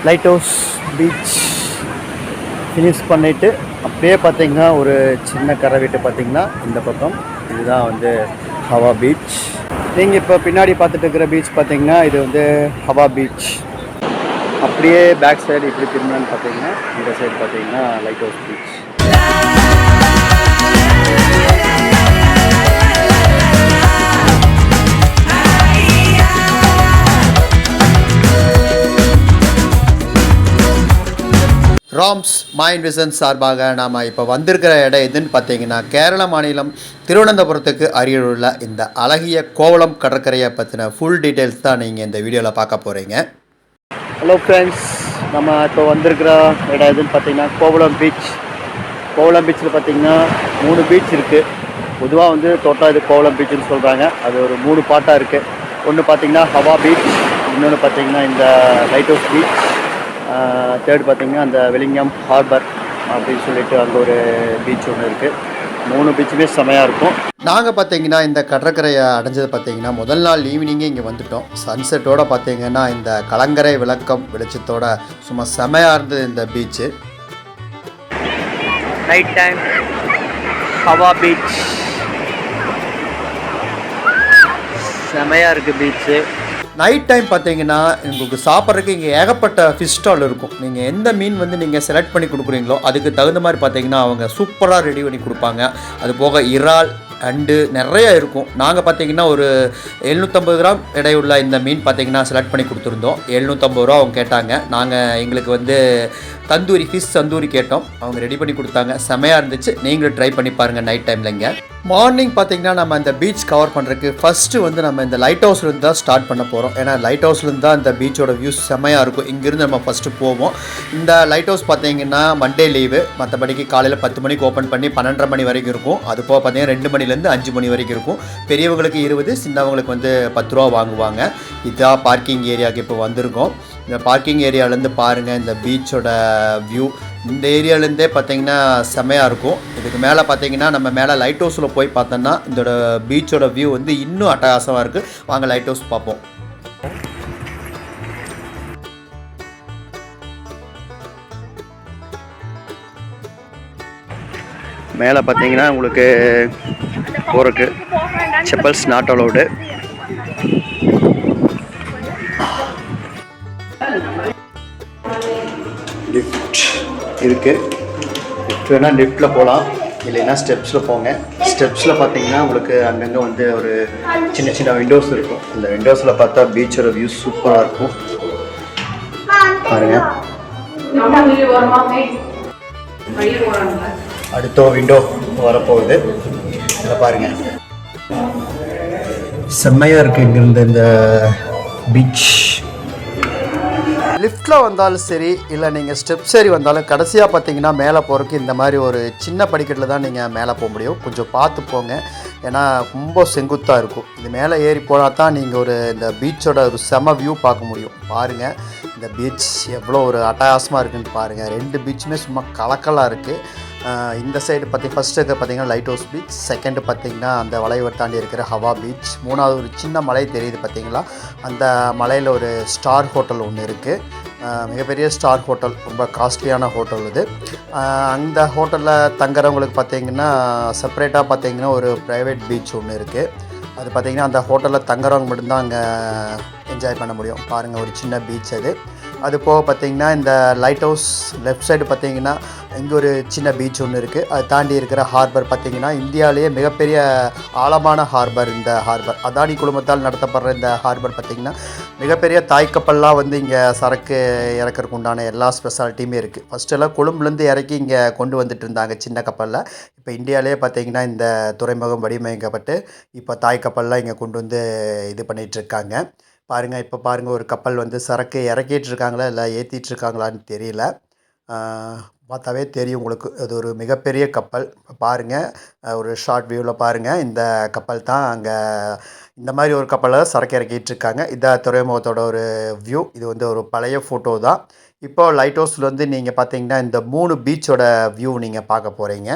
Light house beach finish பண்ணிவிட்டு அப்படியே பார்த்திங்கன்னா ஒரு சின்ன கரை விட்டு பார்த்திங்கன்னா இந்த பக்கம் இதுதான் வந்து ஹவா பீச். நீங்கள் இப்போ பின்னாடி பார்த்துட்டு இருக்கிற பீச் பார்த்திங்கன்னா இது வந்து ஹவா பீச். அப்படியே பேக் சைடு இப்படி திரும்பினான்னு பார்த்தீங்கன்னா இந்த சைடு பார்த்தீங்கன்னா light house beach. Rams mind vision சார்பாக நாம் இப்போ வந்திருக்கிற இடம் எதுன்னு பார்த்தீங்கன்னா கேரள மாநிலம் திருவனந்தபுரத்துக்கு அருகில் உள்ள இந்த அழகிய கோவளம் கடற்கரையை பற்றின ஃபுல் டீட்டெயில்ஸ் தான் நீங்கள் இந்த வீடியோவில் பார்க்க போகிறீங்க. ஹலோ ஃப்ரெண்ட்ஸ், நம்ம இப்போ வந்திருக்கிற இடம் எதுன்னு பார்த்தீங்கன்னா கோவளம் பீச். கோவளம் பீச்சில் பார்த்தீங்கன்னா 3 பீச் இருக்குது. பொதுவாக வந்து டோட்டலாக இது கோவளம் பீச்சுன்னு சொல்கிறாங்க. அது ஒரு 3 பார்ட்டாக இருக்குது. ஒன்று பார்த்தீங்கன்னா ஹவா பீச், இன்னொன்று பார்த்தீங்கன்னா இந்த லைட் ஹவுஸ் பீச், தேர்ட் பார்த்திங்கன்னா அந்த வெலிங்கம் ஹார்பர் அப்படின்னு சொல்லிட்டு அங்கே ஒரு பீச் ஒன்று இருக்குது. 3 பீச்சுமே செமையாக இருக்கும். நாங்கள் பார்த்தீங்கன்னா இந்த கடற்கரையை அடைஞ்சது பார்த்தீங்கன்னா முதல் நாள் ஈவினிங்கே இங்கே வந்துவிட்டோம். சன்செட்டோடு பார்த்தீங்கன்னா இந்த கலங்கரை விளக்கம் வெளிச்சத்தோட சும்மா செமையாக இருந்தது இந்த பீச்சு. நைட் டைம் ஹவா பீச் செமையாக இருக்குது பீச்சு. நைட் டைம் பார்த்தீங்கன்னா உங்களுக்கு சாப்பிட்றதுக்கு இங்கே ஏகப்பட்ட ஃபிஷ் ஸ்டால் இருக்கும். நீங்கள் எந்த மீன் வந்து நீங்கள் செலக்ட் பண்ணி கொடுக்குறீங்களோ அதுக்கு தகுந்த மாதிரி பார்த்தீங்கன்னா அவங்க சூப்பராக ரெடி பண்ணி கொடுப்பாங்க. அது போக இறால் அண்டு நிறைய இருக்கும். நாங்கள் பார்த்தீங்கன்னா ஒரு 750 கிராம் எடையுள்ள இந்த மீன் பார்த்தீங்கன்னா செலக்ட் பண்ணி கொடுத்துருந்தோம். 750 ரூபா அவங்க கேட்டாங்க. நாங்கள் எங்களுக்கு வந்து தந்தூரி ஃபிஷ் தந்தூரி கேட்டோம். அவங்க ரெடி பண்ணி கொடுத்தாங்க. செமையாக இருந்துச்சு. நீங்களும் ட்ரை பண்ணி பாருங்கள் நைட் டைமில். இங்கே மார்னிங் பார்த்தீங்கன்னா நம்ம இந்த பீச் கவர் பண்ணுறதுக்கு ஃபஸ்ட்டு வந்து நம்ம இந்த லைட் ஹவுஸ்லேருந்து தான் ஸ்டார்ட் பண்ண போகிறோம். ஏன்னா லைட் ஹவுஸ்லேருந்து தான் இந்த பீச்சோட வியூஸ் செமையாக இருக்கும். இங்கேருந்து நம்ம ஃபஸ்ட்டு போவோம். இந்த லைட் ஹவுஸ் பார்த்தீங்கன்னா மண்டே லீவு, மற்றபடிக்கு காலையில் 10 மணிக்கு ஓப்பன் பண்ணி 12:30 மணி வரைக்கும் இருக்கும். அது போக பார்த்தீங்கன்னா 2 மணிலேருந்து 5 மணி வரைக்கும் இருக்கும். பெரியவங்களுக்கு 20, சின்னவங்களுக்கு வந்து 10 ரூபா வாங்குவாங்க. இதான் பார்க்கிங் ஏரியாவுக்கு இப்போ வந்திருக்கோம். இந்த பார்க்கிங் ஏரியாவிலேருந்து பாருங்கள் இந்த பீச்சோட வியூ. இந்த ஏரியாவிலேருந்தே பார்த்தீங்கன்னா செமையாக இருக்கும். இதுக்கு மேலே பார்த்தீங்கன்னா நம்ம மேலே லைட் ஹவுஸில் போய் பார்த்தோன்னா இதோட பீச்சோட வியூ வந்து இன்னும் அட்டகாசமாக இருக்குது. வாங்க லைட் ஹவுஸ் பார்ப்போம். மேலே பார்த்தீங்கன்னா உங்களுக்கு போகிறக்கு செப்பல்ஸ் நாட் அலோடு. லிஃப்ட் இருக்குது. லிஃப்ட் வேணால் லிஃப்ட்டில் போகலாம், இல்லைன்னா ஸ்டெப்ஸில் போங்க. ஸ்டெப்ஸில் பார்த்தீங்கன்னா உங்களுக்கு அங்கங்கே வந்து ஒரு சின்ன சின்ன விண்டோஸ் இருக்கும். அந்த விண்டோஸில் பார்த்தா பீச்சோட வியூ சூப்பராக இருக்கும். பாருங்கள், அடுத்த விண்டோ வரப்போகுது. இதில் பாருங்கள் செம்மையாக இருக்குது இங்கேருந்து இந்த பீச். லிஃப்ட்டில் வந்தாலும் சரி, இல்லை நீங்கள் ஸ்டெப்ஸ் ஏறி வந்தாலும் கடைசியாக பார்த்தீங்கன்னா மேலே போகிறதுக்கு இந்த மாதிரி ஒரு சின்ன படிக்கட்டில் தான் நீங்கள் மேலே போக முடியும். கொஞ்சம் பார்த்து போங்க, ஏன்னா ரொம்ப செங்குத்தாக இருக்கும். இது மேலே ஏறி போனால் தான் நீங்கள் ஒரு இந்த பீச்சோட ஒரு செம வியூ பார்க்க முடியும். பாருங்கள் இந்த பீச் எவ்வளோ ஒரு அட்டகாசமாக இருக்குதுன்னு பாருங்கள். 2 பீச்சுமே சும்மா கலக்கலாக இருக்குது. இந்த சைடு ஃபஸ்ட்டு பார்த்தீங்கன்னா லைட் ஹவுஸ் பீச், செகண்டு பார்த்தீங்கன்னா அந்த வளைவை தாண்டி இருக்கிற ஹவா பீச், 3வது ஒரு சின்ன மலை தெரியுது பார்த்தீங்களா, அந்த மலையில் ஒரு ஸ்டார் ஹோட்டல் ஒன்று இருக்குது. மிகப்பெரிய ஸ்டார் ஹோட்டல், ரொம்ப காஸ்ட்லியான ஹோட்டல் இது. அந்த ஹோட்டலில் தங்குறவங்களுக்கு பார்த்தீங்கன்னா செப்பரேட்டாக பார்த்தீங்கன்னா ஒரு ப்ரைவேட் பீச் ஒன்று இருக்குது. அது பார்த்திங்கன்னா அந்த ஹோட்டலில் தங்குறவங்க மட்டும்தான் அங்கே என்ஜாய் பண்ண முடியும். பாருங்கள் ஒரு சின்ன பீச் அது. அது போக பார்த்திங்கன்னா இந்த லைட் ஹவுஸ் லெஃப்ட் சைடு பார்த்திங்கன்னா இங்கே ஒரு சின்ன பீச் ஒன்று இருக்குது. அது தாண்டி இருக்கிற ஹார்பர் பார்த்திங்கன்னா இந்தியாவிலேயே மிகப்பெரிய ஆழமான ஹார்பர். இந்த ஹார்பர் அதானி குழுமத்தால் நடத்தப்படுற இந்த ஹார்பர் பார்த்திங்கன்னா மிகப்பெரிய தாய்க்கப்பல்லாம் வந்து இங்கே சரக்கு இறக்கிறதுக்கு உண்டான எல்லா ஸ்பெஷாலிட்டியுமே இருக்குது. ஃபஸ்ட்டெல்லாம் கொழும்புலேருந்து இறக்கி இங்கே கொண்டு வந்துட்டு இருந்தாங்க சின்ன கப்பலில். இப்போ இந்தியாவிலே பார்த்திங்கன்னா இந்த துறைமுகம் வடிவமைக்கப்பட்டு இப்போ தாய்க்கப்பல்லாம் இங்கே கொண்டு வந்து இது பண்ணிகிட்ருக்காங்க. பாருங்கள், இப்போ பாருங்கள் ஒரு கப்பல் வந்து சரக்கு இறக்கிட்டு இருக்காங்களா இல்லை ஏற்றிட்டு இருக்காங்களான்னு தெரியல. பார்த்தாவே தெரியும் உங்களுக்கு, அது ஒரு மிகப்பெரிய கப்பல். பாருங்கள் ஒரு ஷார்ட் வியூவில் பாருங்கள், இந்த கப்பல் தான் அங்கே இந்த மாதிரி ஒரு கப்பலில் சரக்கு இறக்கிட்டு இருக்காங்க. இதான் துறைமுகத்தோட ஒரு வியூ. இது வந்து ஒரு பழைய ஃபோட்டோ தான். இப்போ லைட் ஹவுஸில் வந்து நீங்கள் பார்த்தீங்கன்னா இந்த 3 பீச்சோட வியூ நீங்கள் பார்க்க போகிறீங்க.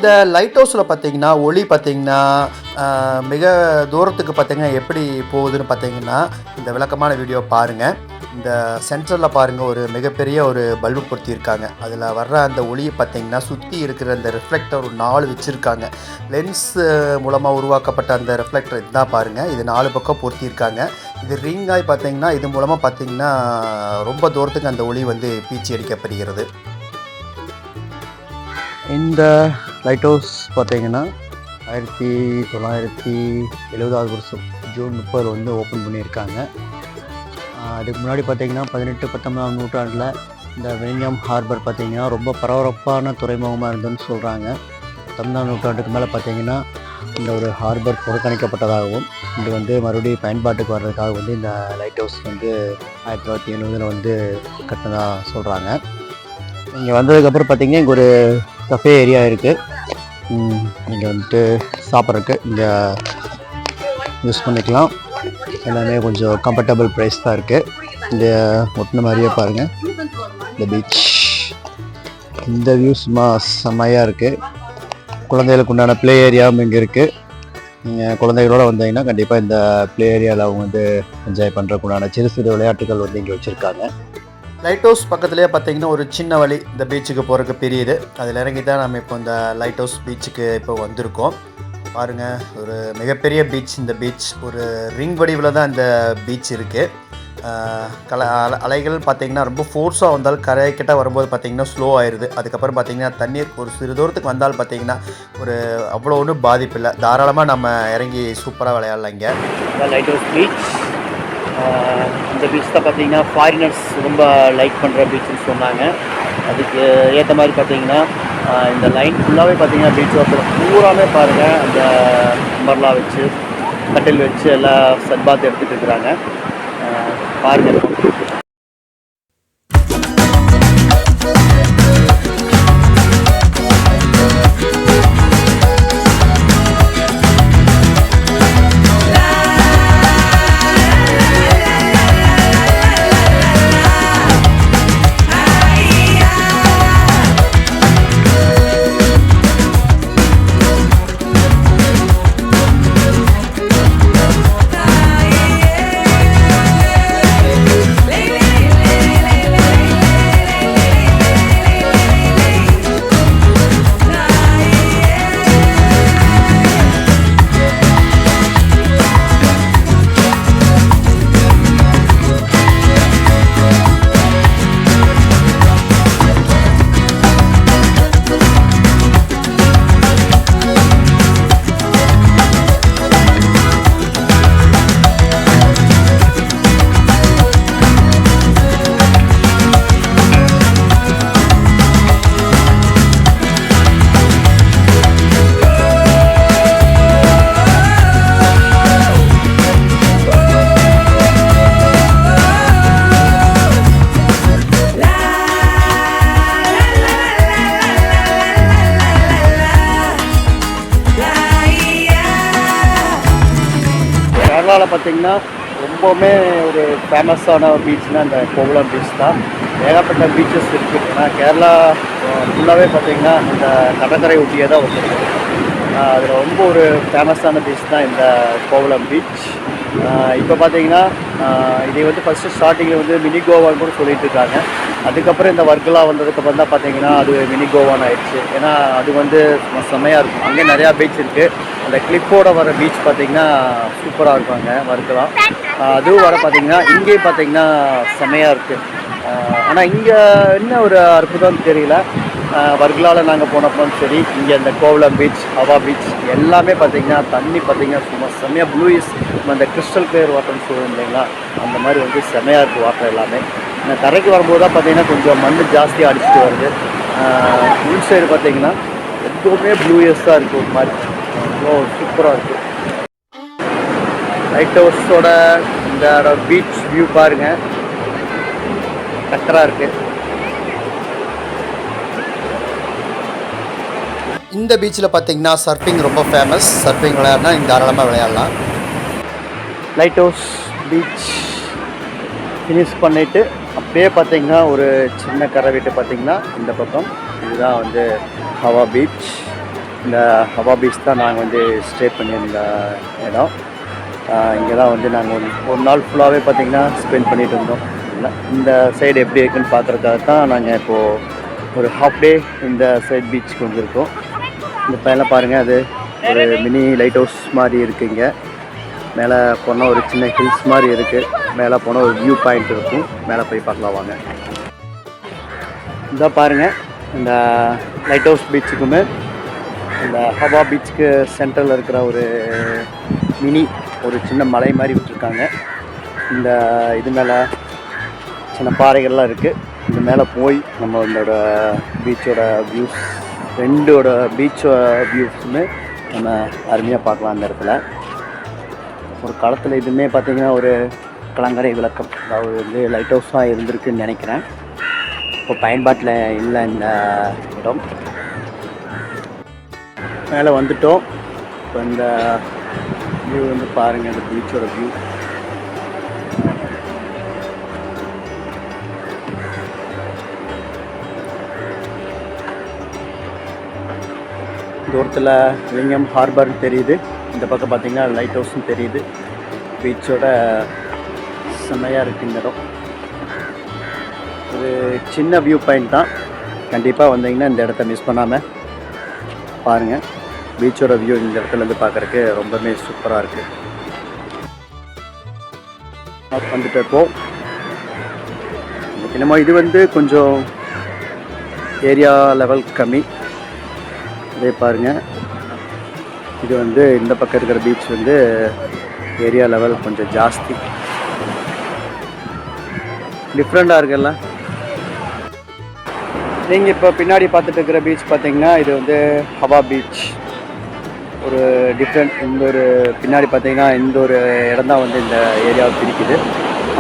இந்த லைட் ஹவுஸில் பார்த்தீங்கன்னா ஒளி பார்த்தீங்கன்னா மிக தூரத்துக்கு பார்த்தீங்கன்னா எப்படி போகுதுன்னு பார்த்தீங்கன்னா இந்த விளக்கமான வீடியோ பாருங்கள். இந்த சென்டரில் பாருங்கள் ஒரு மிகப்பெரிய ஒரு பல்பு பொருத்தியிருக்காங்க. அதில் வர்ற அந்த ஒளியை பார்த்தீங்கன்னா சுற்றி இருக்கிற அந்த ரிஃப்ளெக்டர் ஒரு 4 வச்சுருக்காங்க. லென்ஸ் மூலமாக உருவாக்கப்பட்ட அந்த ரிஃப்ளெக்டர் இதுதான் பாருங்கள். இது 4 பக்கம் பொருத்தியிருக்காங்க. இது ரிங்காய் பார்த்தீங்கன்னா இது மூலமாக பார்த்தீங்கன்னா ரொம்ப தூரத்துக்கு அந்த ஒளி வந்து பீச்சி அடிக்கப்படுகிறது. இந்த லைட் ஹவுஸ் பார்த்தீங்கன்னா 1970 வருஷம் ஜூன் 30 வந்து ஓப்பன் பண்ணியிருக்காங்க. அதுக்கு முன்னாடி பார்த்திங்கன்னா 18-19ஆம் நூற்றாண்டில் இந்த வில்லியம் ஹார்பர் பார்த்திங்கன்னா ரொம்ப பரபரப்பான துறைமுகமாக இருந்ததுன்னு சொல்கிறாங்க. 19ஆம் நூற்றாண்டுக்கு மேலே பார்த்திங்கன்னா இந்த ஒரு ஹார்பர் புறக்கணிக்கப்பட்டதாகவும் இது வந்து மறுபடியும் பயன்பாட்டுக்கு வர்றதுக்காக வந்து இந்த லைட் ஹவுஸ் வந்து 1970 வந்து கட்டினதாக சொல்கிறாங்க. இங்கே வந்ததுக்கப்புறம் பார்த்திங்கன்னா இங்கே ஒரு கஃபே ஏரியா இருக்குது. இங்கே வந்துட்டு சாப்பிட்றதுக்கு இங்கே யூஸ் பண்ணிக்கலாம். எல்லாமே கொஞ்சம் கம்ஃபர்டபுள் ப்ரைஸ் தான் இருக்குது. இந்த ஒட்டின மாதிரியே பாருங்கள் இந்த பீச். இந்த வியூ சும்மா செம்மையாக இருக்குது. குழந்தைகளுக்கு உண்டான ப்ளே ஏரியாவும் இங்கே இருக்குது. நீங்கள் குழந்தைகளோடு வந்தீங்கன்னா கண்டிப்பாக இந்த ப்ளே ஏரியாவில் அவங்க வந்து என்ஜாய் பண்ணுறதுக்கு உண்டான சிறு சிறு விளையாட்டுகள் வந்து இங்கே வச்சுருக்காங்க. லைட் ஹவுஸ் பக்கத்துலேயே பார்த்தீங்கன்னா ஒரு சின்ன வழி இந்த பீச்சுக்கு போகிறதுக்கு பெரியது. அதில் இறங்கி தான் நம்ம இப்போ இந்த லைட் ஹவுஸ் பீச்சுக்கு இப்போ வந்திருக்கோம். பாருங்கள் ஒரு மிகப்பெரிய பீச். இந்த பீச் ஒரு ரிங் வடிவில் தான் இந்த பீச் இருக்குது. அலைகள் பார்த்திங்கன்னா ரொம்ப ஃபோர்ஸாக வந்தாலும் கரைக்கிட்ட வரும்போது பார்த்திங்கன்னா ஸ்லோ ஆயிடுது. அதுக்கப்புறம் பார்த்திங்கன்னா தண்ணீர் ஒரு சிறு தூரத்துக்கு வந்தால் பார்த்திங்கன்னா ஒரு அவ்வளோ ஒன்றும் பாதிப்பு இல்லை. தாராளமாக நம்ம இறங்கி சூப்பராக விளையாடலாம். இங்கே லைட் ஹவுஸ் பீச். இந்த பீச் தான் பார்த்திங்கன்னா ஃபாரினர்ஸ் ரொம்ப லைக் பண்ணுற பீச்சுன்னு சொன்னாங்க. அதுக்கு ஏற்ற மாதிரி பார்த்திங்கன்னா இந்த லைன் ஃபுல்லாகவே பார்த்திங்கன்னா பீச் வாசல் பூராமே பாருங்கள் அந்த அம்பர்லா வச்சு கட்டில் வச்சு எல்லாம் சட்பாத் எடுத்துகிட்டு இருக்கிறாங்க. பாருங்கள். கேரளாவில் பார்த்திங்கன்னா ரொம்பவுமே ஒரு ஃபேமஸான பீச்னால் இந்த கோவளம் பீச் தான். ஏகப்பட்ட பீச்சஸ் இருக்குது. ஏன்னா கேரளா ஃபுல்லாகவே பார்த்திங்கன்னா இந்த கடற்கரை ஒட்டியே தான் வந்துருக்கு. அதில் ரொம்ப ஒரு ஃபேமஸான பீச் தான் இந்த கோவளம் பீச். இப்போ பார்த்திங்கன்னா இதை வந்து ஃபஸ்ட்டு ஸ்டார்டிங்கில் வந்து மினி கோவான்னு கூட சொல்லிட்டு இருக்காங்க. அதுக்கப்புறம் இந்த வர்க்கலா வந்ததுக்கப்புறம் தான் பார்த்திங்கன்னா அது மினி கோவான்னு ஆயிடுச்சு. ஏன்னா அது வந்து செம்மையாக இருக்கும். அங்கே நிறையா பீச் இருக்குது. அந்த கிளிப்போட வர பீச் பார்த்திங்கன்னா சூப்பராக இருக்கும் அங்கே வர்க்கலா. அதுவும் வர பார்த்திங்கன்னா இங்கேயும் பார்த்திங்கன்னா செம்மையாக இருக்குது. ஆனால் இங்கே என்ன ஒரு அற்புதம்னு தெரியல. வர்க்கலாவில் நாங்கள் போனப்போன்னு சரி, இங்கே இந்த கோவளம் பீச், ஹவா பீச் எல்லாமே பார்த்திங்கன்னா தண்ணி பார்த்திங்கன்னா சும்மா செம்மையாக ப்ளூயிஸ் அந்த கிறிஸ்டல் கிளியர் வாட்டர்னு சொல்லுவோம் இல்லைங்களா, அந்த மாதிரி வந்து செம்மையாக இருக்குது வாட்டர் எல்லாமே. இந்த கரைக்கு வரும்போது தான் பார்த்திங்கன்னா கொஞ்சம் மண் ஜாஸ்தியாக அடிச்சுட்டு வருது. உள் சைடு பார்த்திங்கன்னா எப்போவுமே ப்ளூயிஸாக இருக்குது. ஒரு மாதிரி ரொம்ப சூப்பராக இருக்குது. லைட் ஹவுஸோட இந்த பீச் வியூ பாருங்கள், டக்கராக இருக்குது. இந்த பீச்சில் பார்த்தீங்கன்னா சர்ஃபிங் ரொம்ப ஃபேமஸ். சர்ஃபிங் விளையாடினா இங்கே தாராளமாக விளையாடலாம். லைட் ஹவுஸ் பீச் ஃபினிஷ் பண்ணிவிட்டு அப்படியே பார்த்தீங்கன்னா ஒரு சின்ன கரை விட்டு பார்த்தீங்கன்னா இந்த பக்கம் இதுதான் வந்து ஹவா பீச். இந்த ஹவா பீச் தான் நாங்கள் வந்து ஸ்டே பண்ணியிருந்த இடம். இங்கே தான் வந்து நாங்கள் ஒரு நாள் ஃபுல்லாகவே பார்த்திங்கன்னா ஸ்பெண்ட் பண்ணிட்டு இருந்தோம். இந்த சைடு எப்படி இருக்குன்னு பார்க்குறதுக்காக தான் நாங்கள் இப்போது ஒரு ஹாஃப் டே இந்த சைட் பீச்சுக்கு வந்திருக்கோம். இந்த பையெல்லாம் பாருங்கள், அது ஒரு மினி லைட் ஹவுஸ் மாதிரி இருக்குது. இங்கே மேலே போனால் ஒரு சின்ன ஹில்ஸ் மாதிரி இருக்குது. மேலே போனால் ஒரு வியூ பாயிண்ட் இருக்கும். மேலே போய் பார்க்கலாம் வாங்க. இந்த பாருங்கள், இந்த லைட் ஹவுஸ் பீச்சுக்குமே இந்த ஹவா பீச்சுக்கு சென்ட்ரலில் இருக்கிற ஒரு மினி ஒரு சின்ன மலை மாதிரி விட்டுருக்காங்க. இந்த இது மேலே சின்ன பாறைகள்லாம் இருக்குது. இது மேலே போய் நம்ம இதோட பீச்சோட வியூஸ், ரெண்டோட பீச்சோட வியூஸுமே நம்ம அருமையாக பார்க்கலாம். அந்த இடத்துல ஒரு காலத்தில் இதுவுமே பார்த்திங்கன்னா ஒரு கலங்கரை விளக்கம், அதாவது வந்து லைட் ஹவுஸாக இருந்திருக்குன்னு நினைக்கிறேன். இப்போ பயன்பாட்டில் இல்லை இந்த இடம். மேலே வந்துட்டோம். இப்போ இந்த வியூ வந்து பாருங்கள், இந்த பீச்சோட வியூ. தூரத்தில் விலிங்கம் ஹார்பர் தெரியுது. இந்த பக்கம் பார்த்திங்கன்னா லைட் ஹவுஸும் தெரியுது. பீச்சோட செம்மையாக இருக்குது இந்த இடம். ஒரு சின்ன வியூ பாயிண்ட் தான். கண்டிப்பாக வந்தீங்கன்னா இந்த இடத்த மிஸ் பண்ணாமல் பாருங்கள். பீச்சோட வியூ இந்த இடத்துலேருந்து பார்க்குறக்கு ரொம்பவே சூப்பராக இருக்குது. வந்துட்டு இப்போது என்னமோ இது வந்து கொஞ்சம் ஏரியா லெவல் கம்மி. இதே பாருங்கள், இது வந்து இந்த பக்கம் இருக்கிற பீச் வந்து ஏரியா லெவல் கொஞ்சம் ஜாஸ்தி. டிஃப்ரெண்ட்டாக இருக்குல்ல. நீங்கள் இப்போ பின்னாடி பார்த்துட்டு இருக்கிற பீச் பார்த்தீங்கன்னா இது வந்து ஹவா பீச். ஒரு டிஃப்ரெண்ட். இந்த ஒரு பின்னாடி பார்த்தீங்கன்னா இந்த ஒரு இடம் தான் வந்து இந்த ஏரியாவை பிரிக்குது.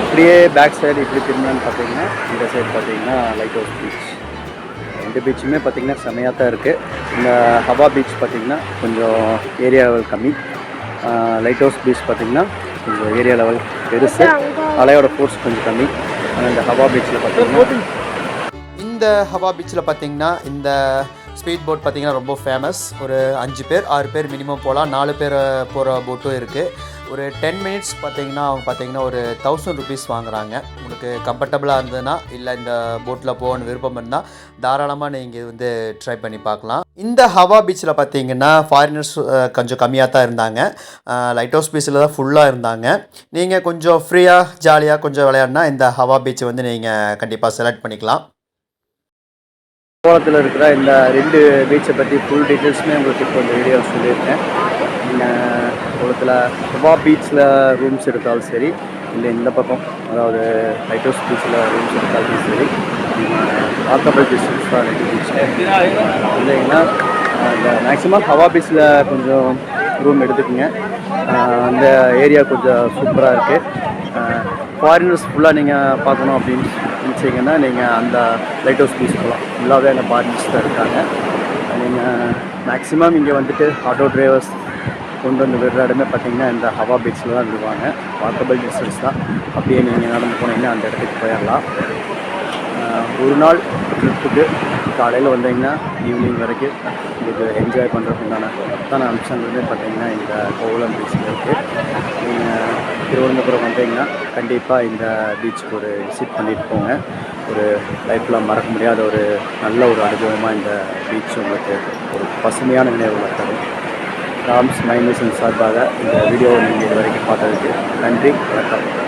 அப்படியே பேக் சைடு இப்படி திரும்பினான்னு பார்த்தீங்கன்னா இந்த சைடு பார்த்தீங்கன்னா லைட் ஹவுஸ் பீச். ரெண்டு பீச்சுமே பார்த்திங்கன்னா செமையாக தான் இருக்குது. இந்த ஹவா பீச் பார்த்திங்கன்னா கொஞ்சம் ஏரியா லெவல் கம்மி. லைட் ஹவுஸ் பீச் பார்த்திங்கன்னா கொஞ்சம் ஏரியா லெவல் பெருசு, அலையோட ஃபோர்ஸ் கொஞ்சம் கம்மி. ஆனால் இந்த ஹவா பீச்சில் பார்த்திங்கன்னா இந்த ஸ்பீட் போட் பார்த்திங்கன்னா ரொம்ப ஃபேமஸ். ஒரு 5 பேர் 6 பேர் மினிமம் போகலாம். 4 பேர் போகிற போட்டும் இருக்குது. ஒரு 10 மினிட்ஸ் பார்த்திங்கன்னா அவங்க பார்த்திங்கன்னா ஒரு 1000 ருபீஸ் வாங்குகிறாங்க. உங்களுக்கு கம்ஃபர்டபுளாக இருந்ததுன்னா, இல்லை இந்த போட்டில் போகணுன்னு விருப்பம் இருந்தால் தாராளமாக நீங்கள் வந்து ட்ரை பண்ணி பார்க்கலாம். இந்த ஹவா பீச்சில் பார்த்திங்கன்னா ஃபாரினர்ஸ் கொஞ்சம் கம்மியாக தான் இருந்தாங்க. லைட் ஹவுஸ் பீச்சில் தான் ஃபுல்லாக இருந்தாங்க. நீங்கள் கொஞ்சம் ஃப்ரீயாக ஜாலியாக கொஞ்சம் விளையாடினா இந்த ஹவா பீச்சை வந்து நீங்கள் கண்டிப்பாக செலக்ட் பண்ணிக்கலாம். கோலத்தில் இருக்கிற இந்த 2 பீச்சை பற்றி ஃபுல் டீட்டெயில்ஸுமே உங்களுக்கு இப்போ இந்த வீடியோ சொல்லியிருக்கேன். நீங்கள் கோலத்தில் ஹவா பீச்சில் ரூம்ஸ் எடுத்தாலும் சரி, இல்லை இந்த பக்கம் அதாவது லைட் ஹவுஸ் பீச்சில் ரூம்ஸ் எடுத்தாலும் சரி, வாக்கபிள் டிஸ்டன்ஸ் தான் 2 பீச். இல்லைங்கன்னா இந்த மேக்ஸிமம் ஹவா பீச்சில் கொஞ்சம் ரூம் எடுத்துக்கோங்க. அந்த ஏரியா கொஞ்சம் சூப்பராக இருக்குது. ஃபாரினர்ஸ் ஃபுல்லாக நீங்கள் பார்க்கணும் அப்படின்னு நினச்சிங்கன்னா நீங்கள் அந்த லைட் ஹவுஸ் பீச் போகலாம். ஃபுல்லாகவே அங்கே ஃபாரினர்ஸ் தான் இருக்காங்க. நீங்கள் மேக்ஸிமம் இங்கே வந்துட்டு ஆட்டோ டிரைவர்ஸ் கொண்டு வந்து விடுற இடமே பார்த்திங்கன்னா இந்த ஹவா பீச்சில் தான் விடுவாங்க. வாக்கபிள் டிஸ்டன்ஸ் தான். அப்படியே நீங்கள் நடந்து போனீங்கன்னா அந்த இடத்துக்கு போயிடலாம். ஒரு நாள் ட்ரிப்புக்கு காலையில் வந்தீங்கன்னா ஈவினிங் வரைக்கும் உங்களுக்கு என்ஜாய் பண்ணுறதுக்குண்டான அத்தனை அம்சங்களுமே பார்த்திங்கன்னா இந்த கோவளம் பீச்சில் இருக்குது. நீங்கள் திருவனந்தபுரம் வந்தீங்கன்னா கண்டிப்பாக இந்த பீச்சுக்கு ஒரு விசிட் பண்ணிட்டு போங்க. ஒரு லைஃப்பில் மறக்க முடியாத ஒரு நல்ல ஒரு அனுபவமாக இந்த பீச் உங்களுக்கு ஒரு பசுமையான நினைவுகளை தரும். ராம்ஸ் மைண்ட் மிஷன் சார்பாக இந்த வீடியோவை நீங்கள் இது வரைக்கும் பார்த்ததுக்கு நன்றி, வணக்கம்.